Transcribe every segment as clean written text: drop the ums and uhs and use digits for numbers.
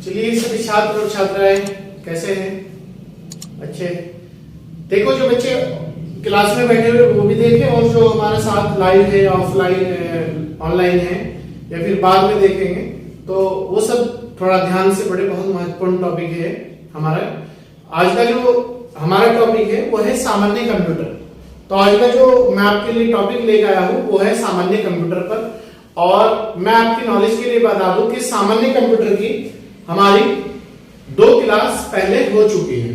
चलिए सभी छात्र और छात्राएं कैसे हैं? अच्छे। देखो जो बच्चे क्लास में बैठे हुए वो भी देखें और जो हमारे साथ लाइव है, ऑफलाइन, ऑनलाइन है या फिर बाद में देखेंगे तो वो सब थोड़ा ध्यान से पढ़े। बहुत महत्वपूर्ण टॉपिक है हमारा। आज का जो हमारा टॉपिक है वो है सामान्य कंप्यूटर। तो आज का जो मैं आपके लिए टॉपिक लेकर आया हूं वो है सामान्य कंप्यूटर पर। और मैं आपकी नॉलेज के लिए बता दूं कि सामान्य कंप्यूटर की हमारी 2 क्लास पहले हो चुकी है।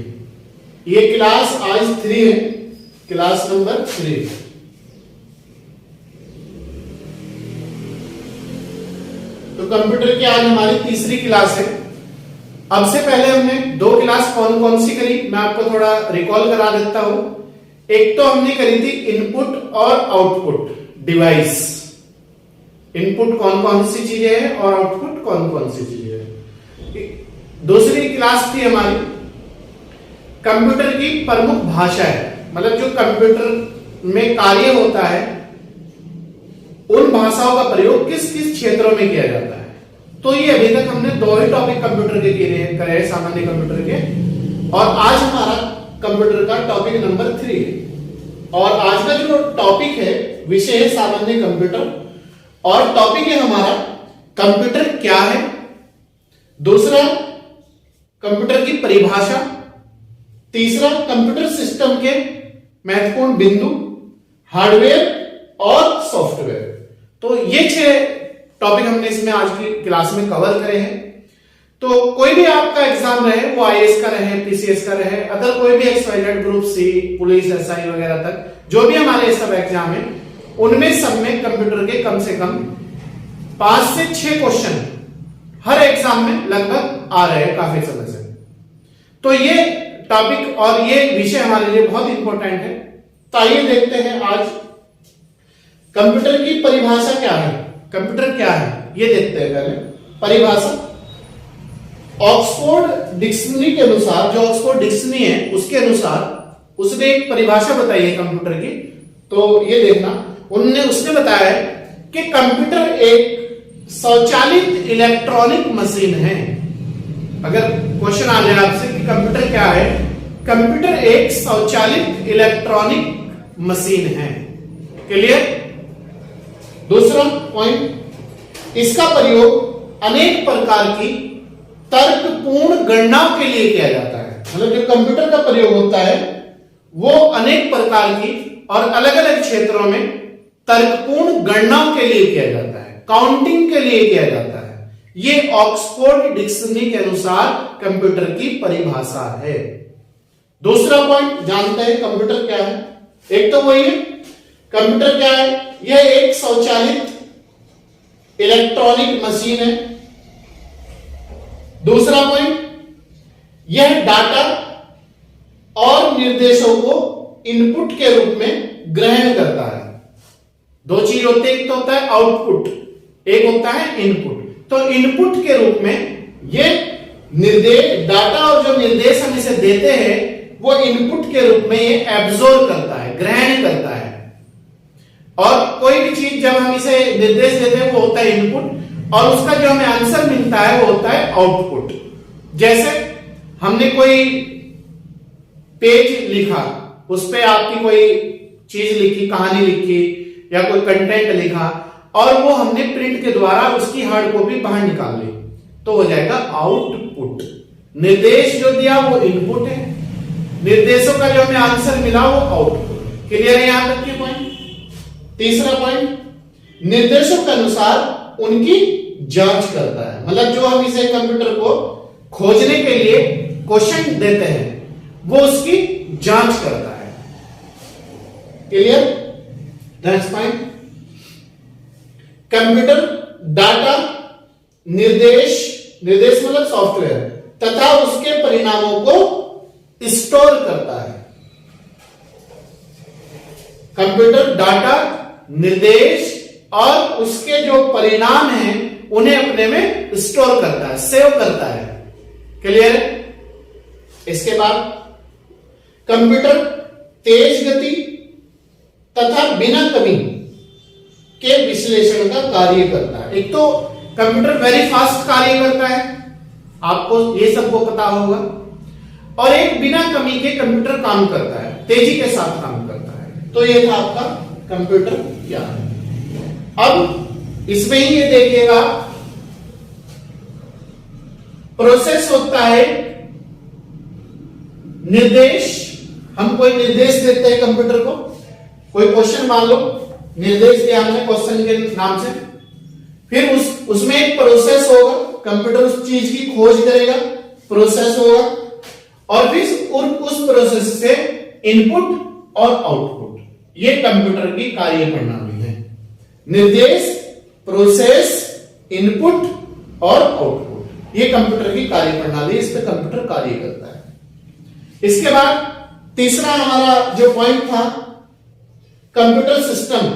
ये क्लास आज 3 है, क्लास नंबर 3। तो कंप्यूटर की आज हमारी तीसरी क्लास है। अब से पहले हमने 2 क्लास कौन कौन सी करी, मैं आपको थोड़ा रिकॉल करा देता हूं। एक तो हमने करी थी इनपुट और आउटपुट डिवाइस। इनपुट कौन कौन सी चीजें हैं और आउटपुट कौन कौन सी चीजें हैं। दूसरी क्लास थी हमारी कंप्यूटर की प्रमुख भाषाएं, मतलब जो कंप्यूटर में कार्य होता है उन भाषाओं का प्रयोग किस किस क्षेत्रों में किया जाता है। तो ये अभी तक हमने 2 ही टॉपिक कंप्यूटर के करे हैं, सामान्य कंप्यूटर के। और आज हमारा कंप्यूटर का टॉपिक नंबर 3 है। और आज का जो टॉपिक है विषय है सामान्य कंप्यूटर। और टॉपिक है हमारा कंप्यूटर क्या है, दूसरा कंप्यूटर की परिभाषा, तीसरा कंप्यूटर सिस्टम के महत्वपूर्ण बिंदु, हार्डवेयर और सॉफ्टवेयर। तो ये 6 टॉपिक हमने इसमें आज की क्लास में कवर करे हैं। तो कोई भी आपका एग्जाम रहे, वो आईएएस का रहे, पीसीएस का रहे, अदर कोई भी XYZ group C, police, SI वगैरह तक जो भी हमारे सब एग्जाम है उनमें सब में कंप्यूटर के कम से कम 5 से 6 क्वेश्चन हर एग्जाम में लगभग आ रहे हैं काफी समय से। तो ये टॉपिक और ये विषय हमारे लिए बहुत इंपॉर्टेंट है। तो आइए देखते हैं आज कंप्यूटर की परिभाषा क्या है, कंप्यूटर क्या है ये देखते हैं पहले। परिभाषा ऑक्सफोर्ड डिक्शनरी के अनुसार, जो ऑक्सफोर्ड डिक्शनरी है उसके अनुसार उसने एक परिभाषा बताई है कंप्यूटर की। तो ये देखना, उसने बताया है कि कंप्यूटर एक स्वचालित इलेक्ट्रॉनिक मशीन है। अगर क्वेश्चन आ जाए आपसे कि कंप्यूटर क्या है, कंप्यूटर एक स्वचालित इलेक्ट्रॉनिक मशीन है। क्लियर? दूसरा पॉइंट, इसका प्रयोग अनेक प्रकार की तर्कपूर्ण गणनाओं के लिए किया जाता है। मतलब जो कंप्यूटर का प्रयोग होता है वो अनेक प्रकार की और अलग अलग क्षेत्रों में तर्कपूर्ण गणनाओं के लिए किया जाता है, काउंटिंग के लिए किया जाता है। ये ऑक्सफोर्ड डिक्शनरी के अनुसार कंप्यूटर की परिभाषा है। दूसरा पॉइंट जानते हैं कंप्यूटर क्या है। एक तो वही है कंप्यूटर क्या है, यह एक स्वचालित इलेक्ट्रॉनिक मशीन है। दूसरा पॉइंट, यह डाटा और निर्देशों को इनपुट के रूप में ग्रहण करता है। 2 चीज होते हैं, एक तो होता है आउटपुट, एक होता है इनपुट। तो इनपुट के रूप में ये निर्देश, डाटा और जो निर्देश हम इसे देते हैं वो इनपुट के रूप में ये एब्जॉर्ब करता है, ग्रहण करता है। और कोई भी चीज जब हम इसे निर्देश देते हैं वो होता है इनपुट, और उसका जो हमें आंसर मिलता है वो होता है आउटपुट। जैसे हमने कोई पेज लिखा, उस पे आपकी कोई चीज लिखी, कहानी लिखी या कोई कंटेंट लिखा, और वो हमने प्रिंट के द्वारा उसकी हार्ड कॉपी बाहर निकाल ली, तो हो जाएगा आउटपुट। निर्देश जो दिया वो इनपुट है, निर्देशों का जो हमें आंसर मिला वो आउटपुट। क्लियर है यहां तक की पॉइंट? तीसरा पॉइंट, निर्देशों के अनुसार उनकी जांच करता है। मतलब जो हम इसे कंप्यूटर को खोजने के लिए क्वेश्चन देते हैं वो उसकी जांच करता है। Clear? Next point, computer data, निर्देश मतलब सॉफ्टवेयर तथा उसके परिणामों को स्टोर करता है। कंप्यूटर डाटा, निर्देश और उसके जो परिणाम हैं उन्हें अपने में स्टोर करता है, सेव करता है। क्लियर है? इसके बाद कंप्यूटर तेज गति तथा बिना कमी के विश्लेषण का कार्य करता है। एक तो कंप्यूटर वेरी फास्ट कार्य करता है, आपको ये सबको पता होगा। और एक बिना कमी के कंप्यूटर काम करता है, तेजी के साथ काम करता है। तो ये था आपका कंप्यूटर क्या है। अब इसमें ही ये देखिएगा, प्रोसेस होता है निर्देश। हम कोई निर्देश देते हैं कंप्यूटर को, कोई क्वेश्चन मान लो, निर्देश दिया हमने क्वेश्चन के नाम से, फिर उसमें एक प्रोसेस होगा, कंप्यूटर उस चीज की खोज करेगा, प्रोसेस होगा, और फिर उस प्रोसेस से इनपुट और आउटपुट, ये कंप्यूटर की कार्य प्रणाली है। निर्देश, प्रोसेस, इनपुट और आउटपुट, ये कंप्यूटर की कार्य प्रणाली, इस पे कंप्यूटर कार्य करता है। इसके बाद तीसरा हमारा जो पॉइंट था कंप्यूटर सिस्टम,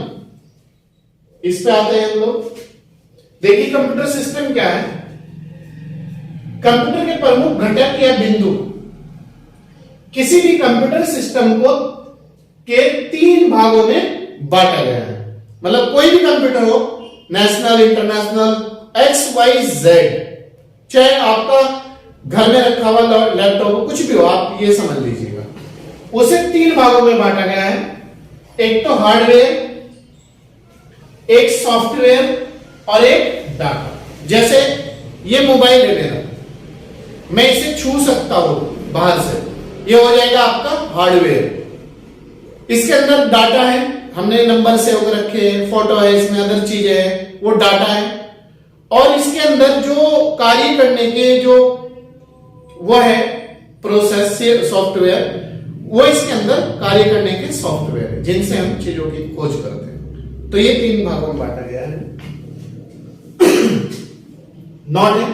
इस पे आते हैं हम लोग। देखिए कंप्यूटर सिस्टम क्या है। कंप्यूटर के प्रमुख घटक या बिंदु, किसी भी कंप्यूटर सिस्टम को के 3 भागों में बांटा गया है। मतलब कोई भी कंप्यूटर हो, नेशनल, इंटरनेशनल, XYZ, चाहे आपका घर में रखा हुआ लैपटॉप कुछ भी हो, आप ये समझ लीजिएगा, उसे 3 भागों में बांटा गया है। एक तो हार्डवेयर, एक सॉफ्टवेयर और एक डाटा। जैसे ये मोबाइल है मेरा, मैं इसे छू सकता हूं बाहर से, ये हो जाएगा आपका हार्डवेयर। इसके अंदर डाटा है, हमने नंबर सेव कर रखे हैं, फोटो है इसमें, अदर चीजें है, वो डाटा है। और इसके अंदर जो कार्य करने के जो वो है प्रोसेस, सॉफ्टवेयर, वो इसके अंदर कार्य करने के सॉफ्टवेयर है जिनसे हम चीजों की खोज करते हैं। तो ये 3 भागों में बांटा गया है। नॉट है।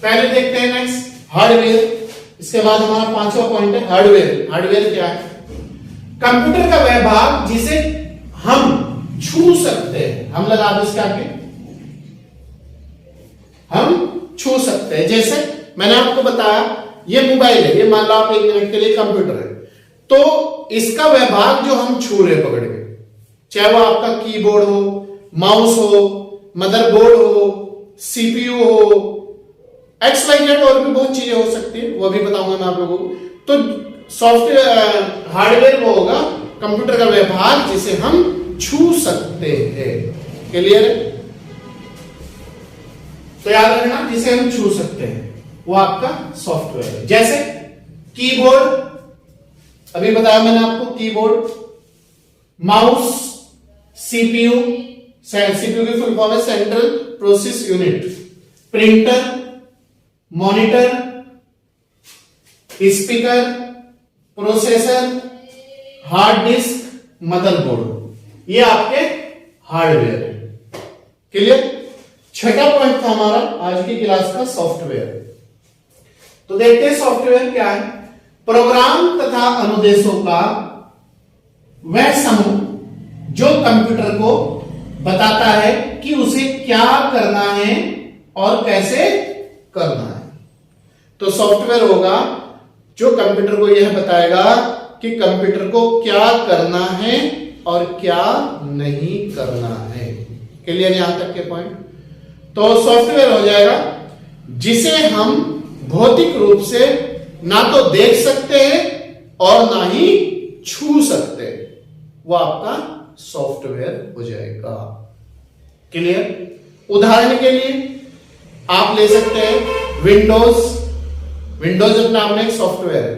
पहले देखते हैं नेक्स्ट हार्डवेयर। इसके बाद हमारा 5वां पॉइंट है हार्डवेयर। हार्डवेयर क्या है? कंप्यूटर का वह भाग जिसे हम छू सकते हैं। हम लगा दो इसके आगे, हम छू सकते हैं। जैसे मैंने आपको बताया ये मोबाइल है, ये मान लो आप 1 मिनट के लिए कंप्यूटर है, तो इसका वह भाग जो हम छू रहे पकड़ के, चाहे वो आपका कीबोर्ड हो, माउस हो, मदरबोर्ड हो, सीपीयू हो, XYZ, और भी बहुत चीजें हो सकती है, वो भी बताऊंगा मैं आप लोगों को। तो सॉफ्टवेयर हार्डवेयर वो होगा कंप्यूटर का वह भाग जिसे हम छू सकते हैं। क्लियर है? तो याद रखना, जिसे हम छू सकते हैं वो आपका सॉफ्टवेयर है। जैसे कीबोर्ड, अभी बताया मैंने आपको, कीबोर्ड, माउस, सीपीयू, सीपीयू की फुल फॉर्म है central process unit, printer, monitor, speaker, processor, hard disk, motherboard, ये आपके हार्डवेयर है। क्लियर? 6वां पॉइंट था हमारा आज की क्लास का सॉफ्टवेयर। तो देखते हैं सॉफ्टवेयर क्या है। प्रोग्राम तथा अनुदेशों का वह समूह जो कंप्यूटर को बताता है कि उसे क्या करना है और कैसे करना है। तो सॉफ्टवेयर होगा जो कंप्यूटर को यह बताएगा कि कंप्यूटर को क्या करना है और क्या नहीं करना है। क्लियर यहां तक के पॉइंट? तो सॉफ्टवेयर हो जाएगा जिसे हम भौतिक रूप से ना तो देख सकते हैं और ना ही छू सकते हैं, वो आपका सॉफ्टवेयर हो जाएगा। क्लियर? उदाहरण के लिए आप ले सकते हैं विंडोज। विंडोज अपने आप में एक सॉफ्टवेयर है,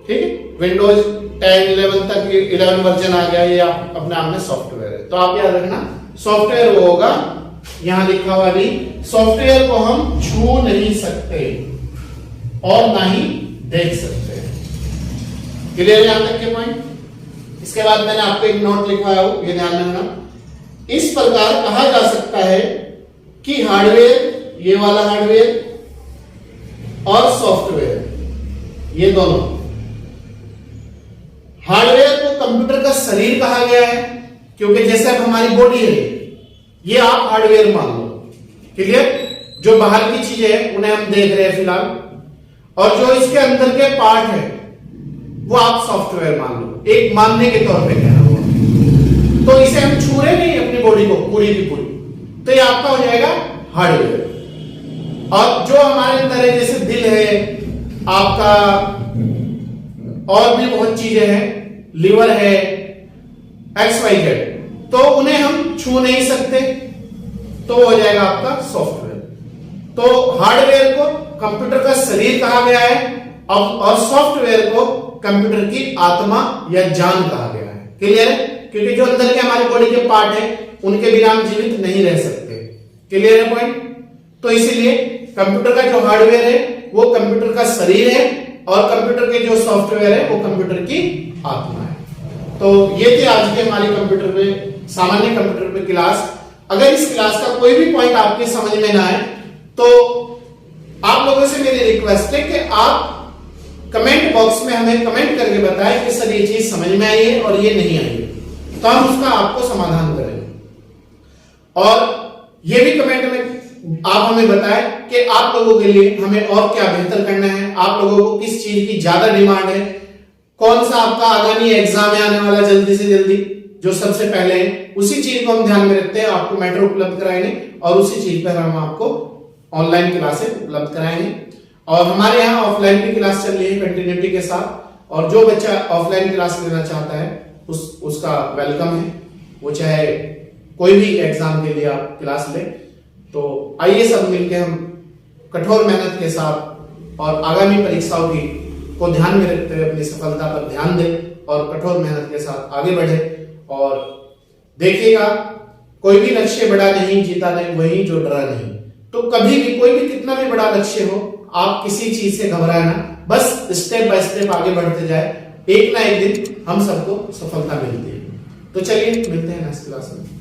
ठीक है? विंडोज 10, 11 तक 11 वर्जन आ गया, ये आप अपने आप में सॉफ्टवेयर है। तो आप याद रखना, सॉफ्टवेयर वो होगा, यहां लिखा हुआ भी, सॉफ्टवेयर को हम छू नहीं सकते और ना ही देख सकते। क्लियर यहां तक के पॉइंट? इसके बाद मैंने आपको एक नोट लिखवाया हो, ये ध्यान रखना। इस प्रकार कहा जा सकता है कि हार्डवेयर, ये वाला हार्डवेयर, और सॉफ्टवेयर, ये दोनों, हार्डवेयर को कंप्यूटर का शरीर कहा गया है, क्योंकि जैसे अब हमारी बॉडी है, ये आप हार्डवेयर मान लो। क्लियर? जो बाहर की चीजें हैं उन्हें हम देख रहे हैं फिलहाल, और जो इसके अंदर के पार्ट है वो आप सॉफ्टवेयर मान लो, एक मानने के तौर पे कहना हुआ। तो इसे हम छू रहे नहीं अपनी बॉडी को पूरी की पूरी, तो ये आपका हो जाएगा हार्डवेयर। और जो हमारे अंदर है जैसे दिल है आपका, और भी बहुत चीजें हैं, लिवर है, XYZ, तो उन्हें हम छू नहीं सकते, तो हो जाएगा आपका सॉफ्टवेयर। तो हार्डवेयर को कंप्यूटर का शरीर कहा गया है और सॉफ्टवेयर को कंप्यूटर की आत्मा या जान कहा गया है। क्लियर है? क्योंकि जो अंदर के हमारी बॉडी के पार्ट है उनके बिना हम जीवित नहीं रह सकते। क्लियर है पॉइंट? तो इसीलिए कंप्यूटर का जो हार्डवेयर है वो कंप्यूटर का शरीर है और कंप्यूटर के जो सॉफ्टवेयर है वो कंप्यूटर की आत्मा है। तो ये थी आज की हमारी कंप्यूटर पे, सामान्य कंप्यूटर पे क्लास। अगर इस क्लास का कोई भी पॉइंट आपके समझ में ना आए तो आप लोगों से मेरी रिक्वेस्ट है कि आप कमेंट बॉक्स में हमें कमेंट करके बताएं कि सर ये चीज समझ में आई है और ये नहीं आई है, तो हम उसका आपको समाधान करेंगे। और ये भी कमेंट में आप हमें बताएं कि आप लोगों के लिए हमें और क्या बेहतर करना है, आप लोगों को किस चीज की ज्यादा डिमांड है, कौन सा आपका आगामी एग्जाम में आने वाला जल्दी से जल्दी जो सबसे पहले है, उसी चीज को हम ध्यान में रखते हैं, आपको मैटर उपलब्ध कराएंगे और उसी चीज पर हम आपको ऑनलाइन क्लासेस उपलब्ध कराएंगे। और हमारे यहाँ ऑफलाइन भी क्लास चल रही है कंटिन्यूटी के साथ, और जो बच्चा ऑफलाइन क्लास लेना चाहता है उसका वेलकम है, वो चाहे कोई भी एग्जाम के लिए आप क्लास ले। तो आइए सब मिलकर हम कठोर मेहनत के साथ और आगामी परीक्षाओं की को ध्यान में रखते हुए अपनी सफलता पर ध्यान दें और कठोर मेहनत के साथ आगे बढ़े। और देखिएगा, कोई भी लक्ष्य बड़ा नहीं, जीता नहीं वही जो डरा नहीं। तो कभी भी कोई भी कितना भी बड़ा लक्ष्य हो, आप किसी चीज से घबराए ना, बस स्टेप बाय स्टेप आगे बढ़ते जाए, एक ना एक दिन हम सबको सफलता मिलती है। तो चलिए मिलते हैं नेक्स्ट क्लास में।